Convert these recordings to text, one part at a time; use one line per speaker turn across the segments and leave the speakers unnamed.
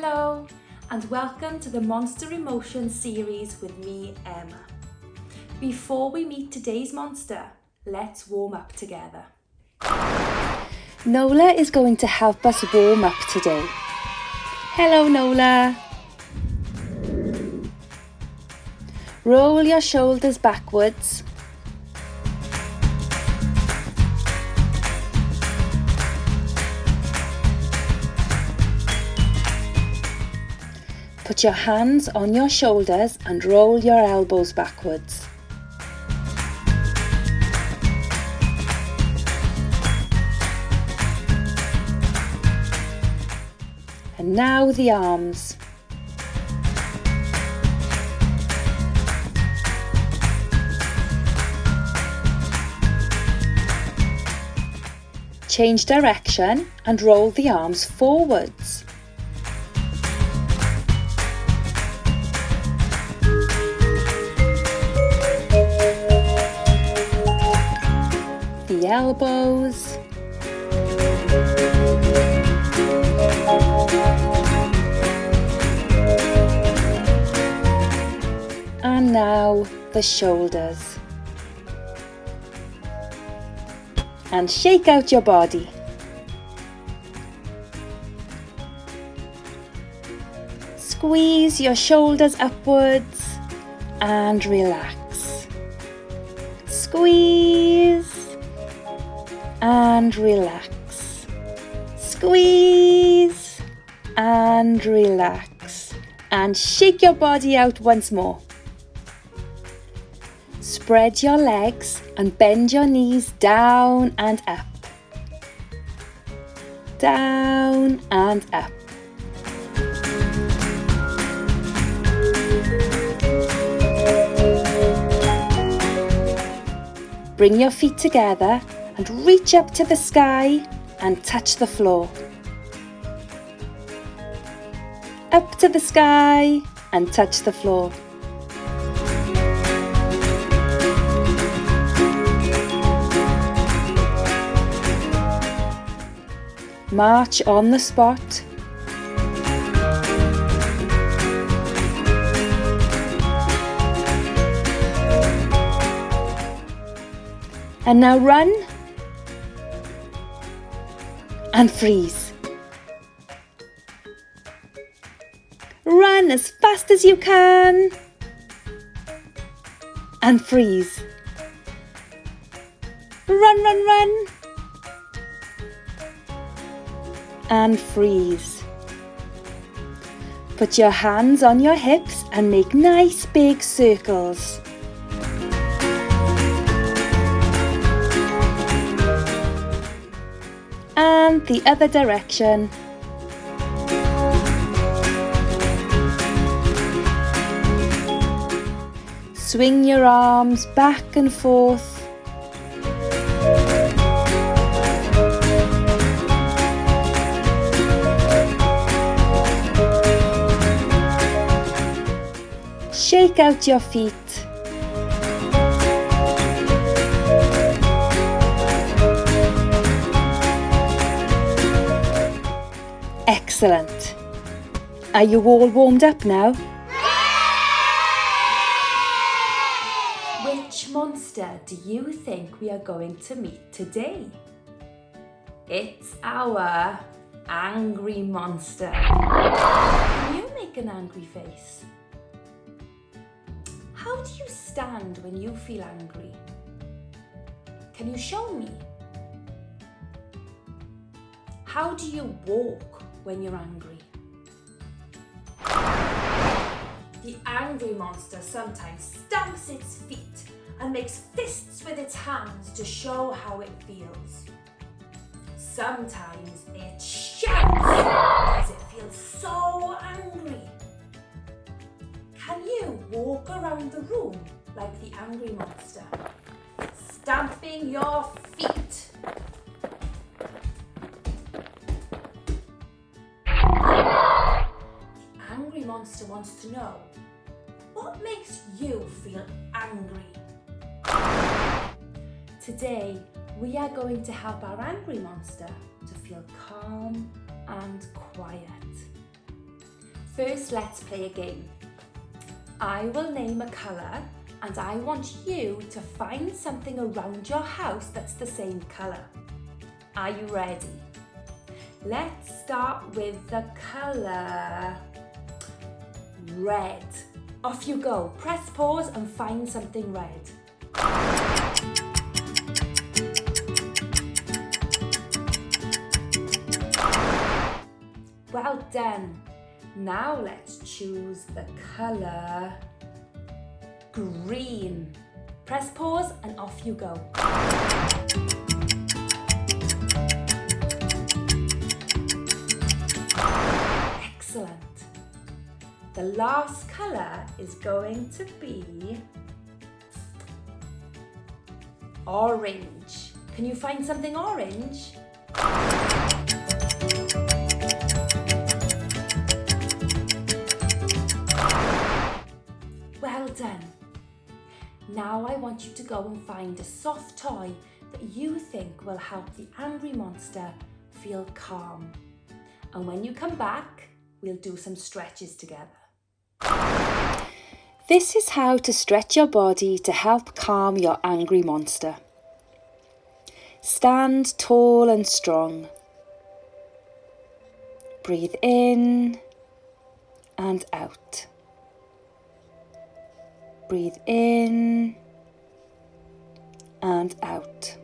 Hello, and welcome to the Monster Emotions series with me, Emma. Before we meet today's monster, let's warm up together. Nola is going to help us warm up today. Hello, Nola. Roll your shoulders backwards. Put your hands on your shoulders and roll your elbows backwards. And now the arms. Change direction and roll the arms forwards. The elbows. And now the shoulders. And shake out your body. Squeeze your shoulders upwards and relax. Squeeze and relax. Squeeze and relax. And shake your body out once more. Spread your legs and bend your knees down and up. Down and up. Bring your feet together and reach up to the sky and touch the floor. Up to the sky and touch the floor. March on the spot. And now run and freeze. Run as fast as you can and freeze. Run, run, run. And freeze. Put your hands on your hips and make nice big circles. And the other direction. Swing your arms back and forth. Shake out your feet. Excellent. Are you all warmed up now? Which monster do you think we are going to meet today? It's our angry monster. Can you make an angry face? How do you stand when you feel angry? Can you show me? How do you walk when you're angry? The angry monster sometimes stamps its feet and makes fists with its hands to show how it feels. Sometimes it shouts because it feels so angry. Can you walk around the room like the angry monster, stamping your feet? The angry monster wants to know, what makes you feel angry? Today, we are going to help our angry monster to feel calm and quiet. First, let's play a game. I will name a colour and I want you to find something around your house that's the same colour. Are you ready? Let's start with the colour red. Off you go. Press pause and find something red. Well done. Now let's choose the colour green. Press pause and off you go. Excellent. The last colour is going to be orange. Can you find something orange? Well done. Now I want you to go and find a soft toy that you think will help the angry monster feel calm. And when you come back, we'll do some stretches together. This is how to stretch your body to help calm your angry monster. Stand tall and strong. Breathe in and out. Breathe in and out.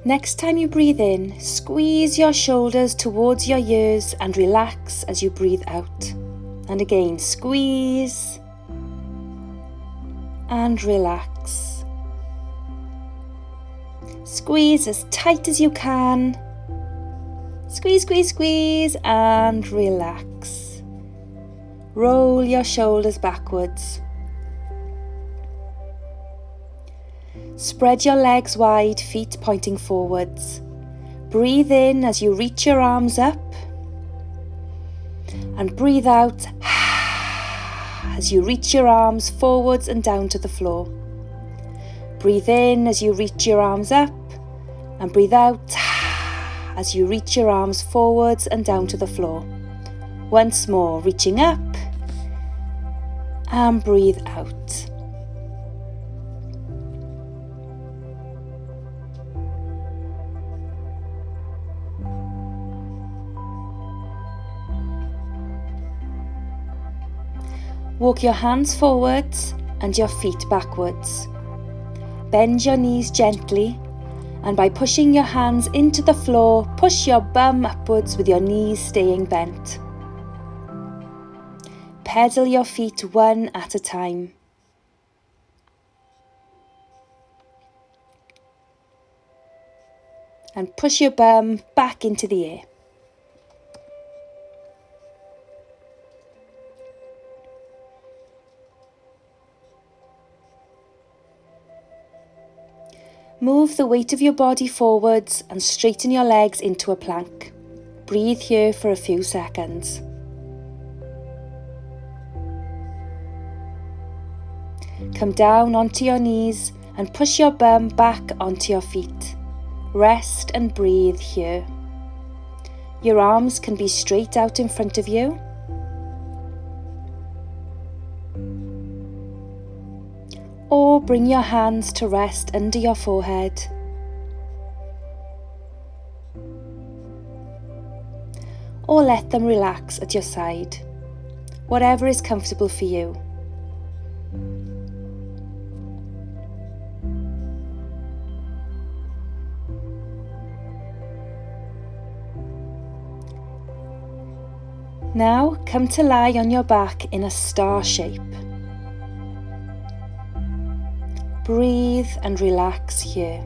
Next time you breathe in, squeeze your shoulders towards your ears and relax as you breathe out. And again, squeeze and relax. Squeeze as tight as you can. Squeeze, squeeze, squeeze and relax. Roll your shoulders backwards. Spread your legs wide, feet pointing forwards. Breathe in as you reach your arms up. And breathe out as you reach your arms forwards and down to the floor. Breathe in as you reach your arms up. And breathe out as you reach your arms forwards and down to the floor. Once more, reaching up. And breathe out. Walk your hands forwards and your feet backwards. Bend your knees gently, and by pushing your hands into the floor, push your bum upwards with your knees staying bent. Pedal your feet one at a time. And push your bum back into the air. Move the weight of your body forwards and straighten your legs into a plank. Breathe here for a few seconds. Come down onto your knees and push your bum back onto your feet. Rest and breathe here. Your arms can be straight out in front of you. Or bring your hands to rest under your forehead. Or let them relax at your side, whatever is comfortable for you. Now come to lie on your back in a star shape. Breathe and relax here.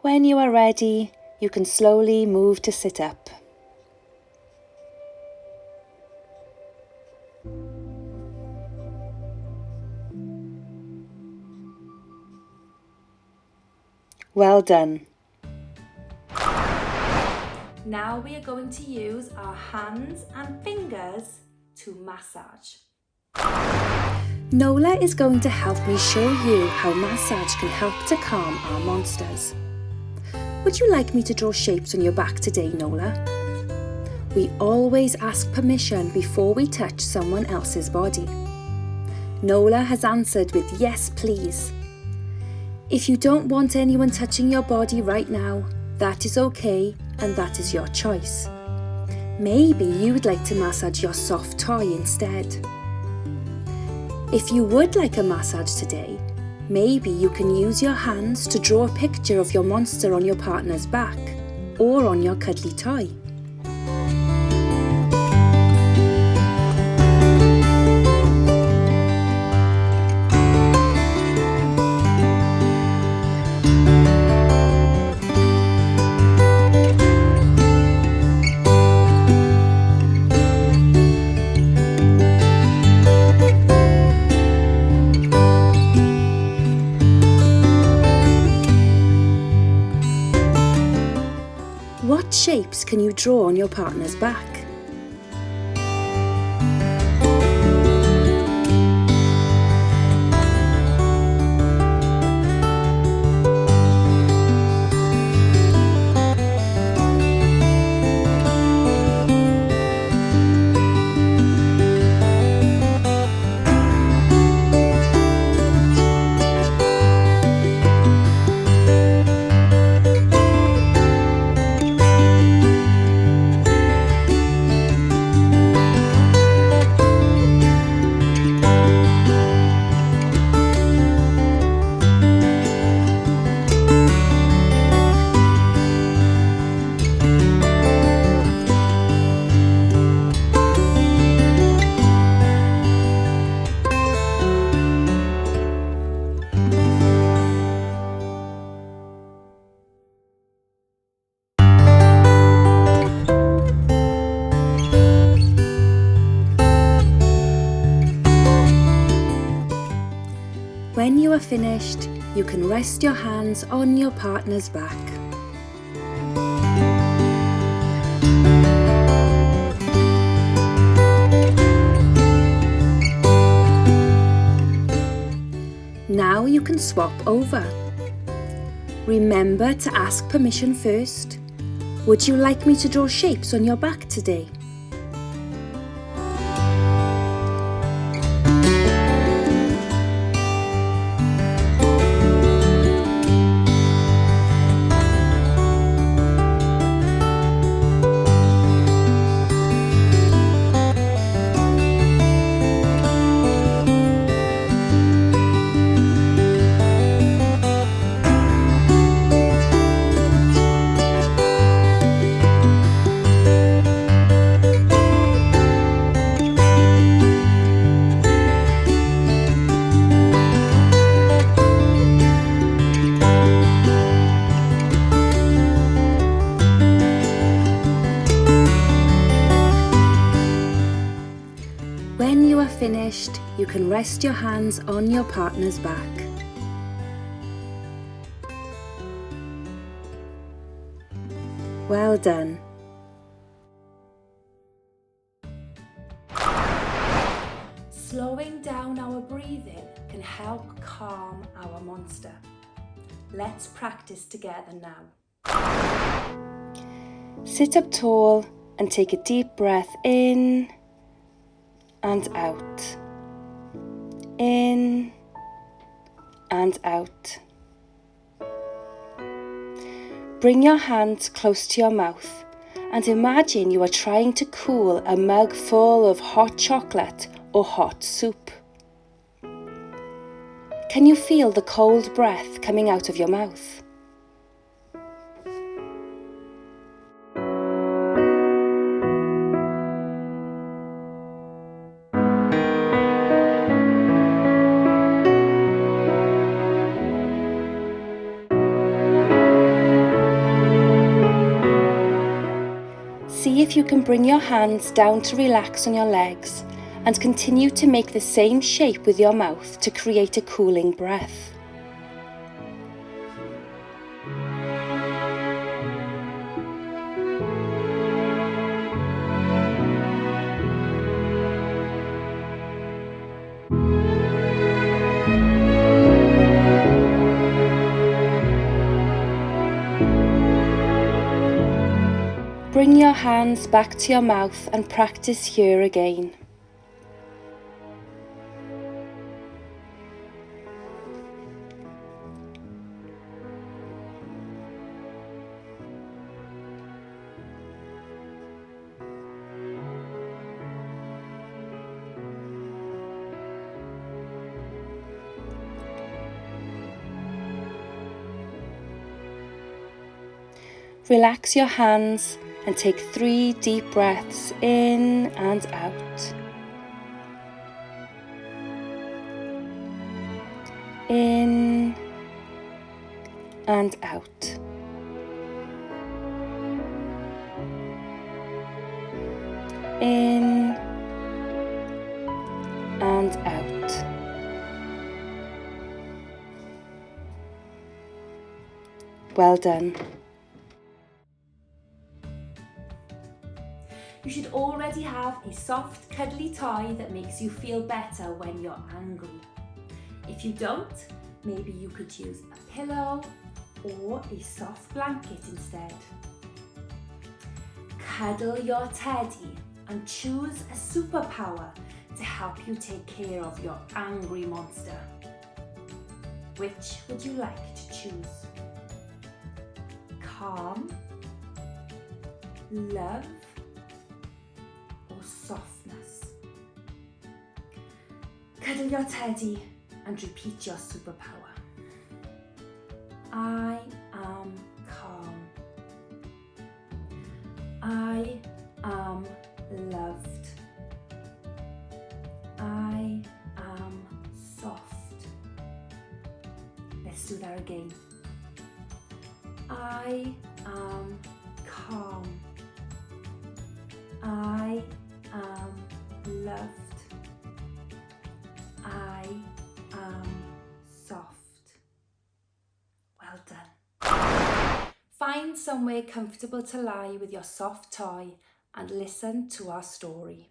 When you are ready,
you can slowly move to sit up. Well done.
Now we are going to use our hands and fingers to massage.
Nola is going to help me show you how massage can help to calm our monsters. Would you like me to draw shapes on your back today, Nola? We always ask permission before we touch someone else's body. Nola has answered with yes, please. If you don't want anyone touching your body right now, that is okay, and that is your choice. Maybe you would like to massage your soft toy instead. If you would like a massage today, maybe you can use your hands to draw a picture of your monster on your partner's back or on your cuddly toy. What shapes can you draw on your partner's back? When you are finished, you can rest your hands on your partner's back. Now you can swap over. Remember to ask permission first. Would you like me to draw shapes on your back today? When you are finished, you can rest your hands on your partner's back. Well done.
Slowing down our breathing can help calm our monster. Let's practice together now.
Sit up tall and take a deep breath in and out. In and out. Bring your hands close to your mouth and imagine you are trying to cool a mug full of hot chocolate or hot soup. Can you feel the cold breath coming out of your mouth? if you can bring your hands down to relax on your legs and continue to make the same shape with your mouth to create a cooling breath. Bring your hands back to your mouth and practice here again. Relax your hands and take 3 deep breaths in and out. In and out. In and out. Well done.
You should already have a soft, cuddly toy that makes you feel better when you're angry. If you don't, maybe you could use a pillow or a soft blanket instead. Cuddle your teddy and choose a superpower to help you take care of your angry monster. Which would you like to choose? Calm, love, or softness? Cuddle your teddy and repeat your superpower. I am calm. I am loved. I am soft. Let's do that again. I am calm. I am loved. I am soft. Well done. Find somewhere comfortable to lie with your soft toy and listen to our story.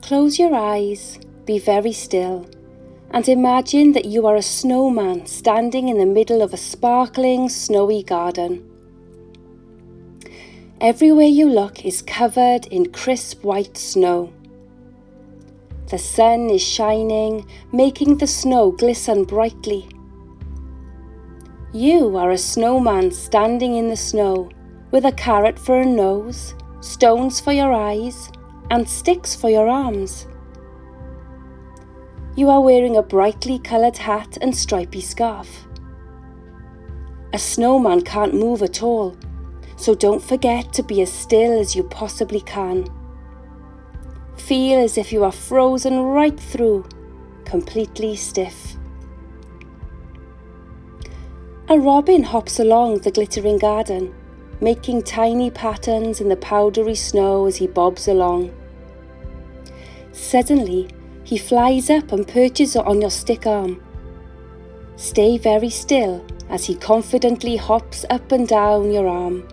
Close your eyes, be very still, and imagine that you are a snowman standing in the middle of a sparkling, snowy garden. Everywhere you look is covered in crisp white snow. The sun is shining, making the snow glisten brightly. You are a snowman standing in the snow, with a carrot for a nose, stones for your eyes, and sticks for your arms. You are wearing a brightly coloured hat and stripy scarf. A snowman can't move at all, so don't forget to be as still as you possibly can. Feel as if you are frozen right through, completely stiff. A robin hops along the glittering garden, making tiny patterns in the powdery snow as he bobs along. Suddenly, he flies up and perches on your stick arm. Stay very still as he confidently hops up and down your arm.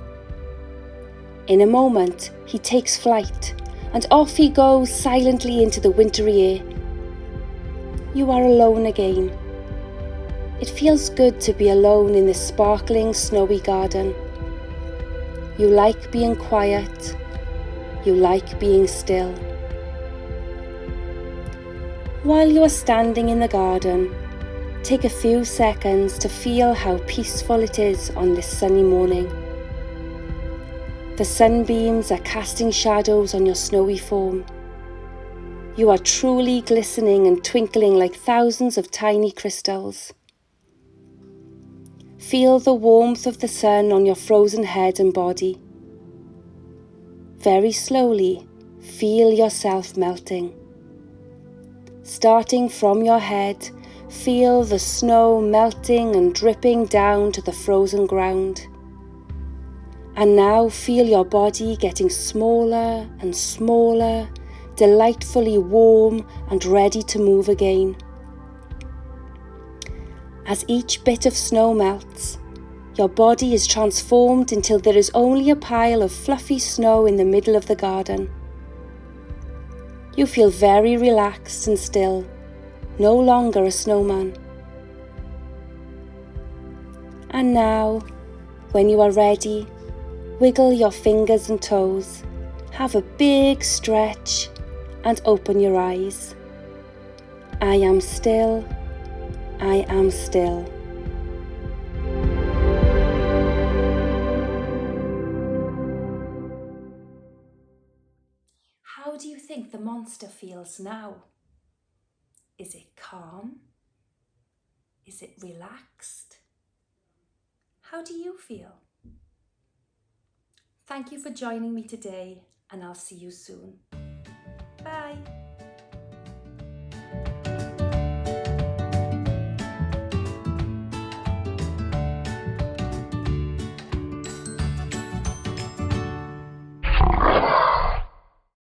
In a moment, he takes flight, and off he goes silently into the wintry air. You are alone again. It feels good to be alone in this sparkling, snowy garden. You like being quiet. You like being still. While you are standing in the garden, take a few seconds to feel how peaceful it is on this sunny morning. The sunbeams are casting shadows on your snowy form. You are truly glistening and twinkling like thousands of tiny crystals. Feel the warmth of the sun on your frozen head and body. Very slowly, feel yourself melting. Starting from your head, feel the snow melting and dripping down to the frozen ground. And now feel your body getting smaller and smaller, delightfully warm and ready to move again. As each bit of snow melts, your body is transformed until there is only a pile of fluffy snow in the middle of the garden. You feel very relaxed and still, no longer a snowman. And now, when you are ready, wiggle your fingers and toes, have a big stretch and open your eyes. I am still, I am still.
How do you think the monster feels now? Is it calm? Is it relaxed? How do you feel? Thank you for joining me today, and I'll see you soon.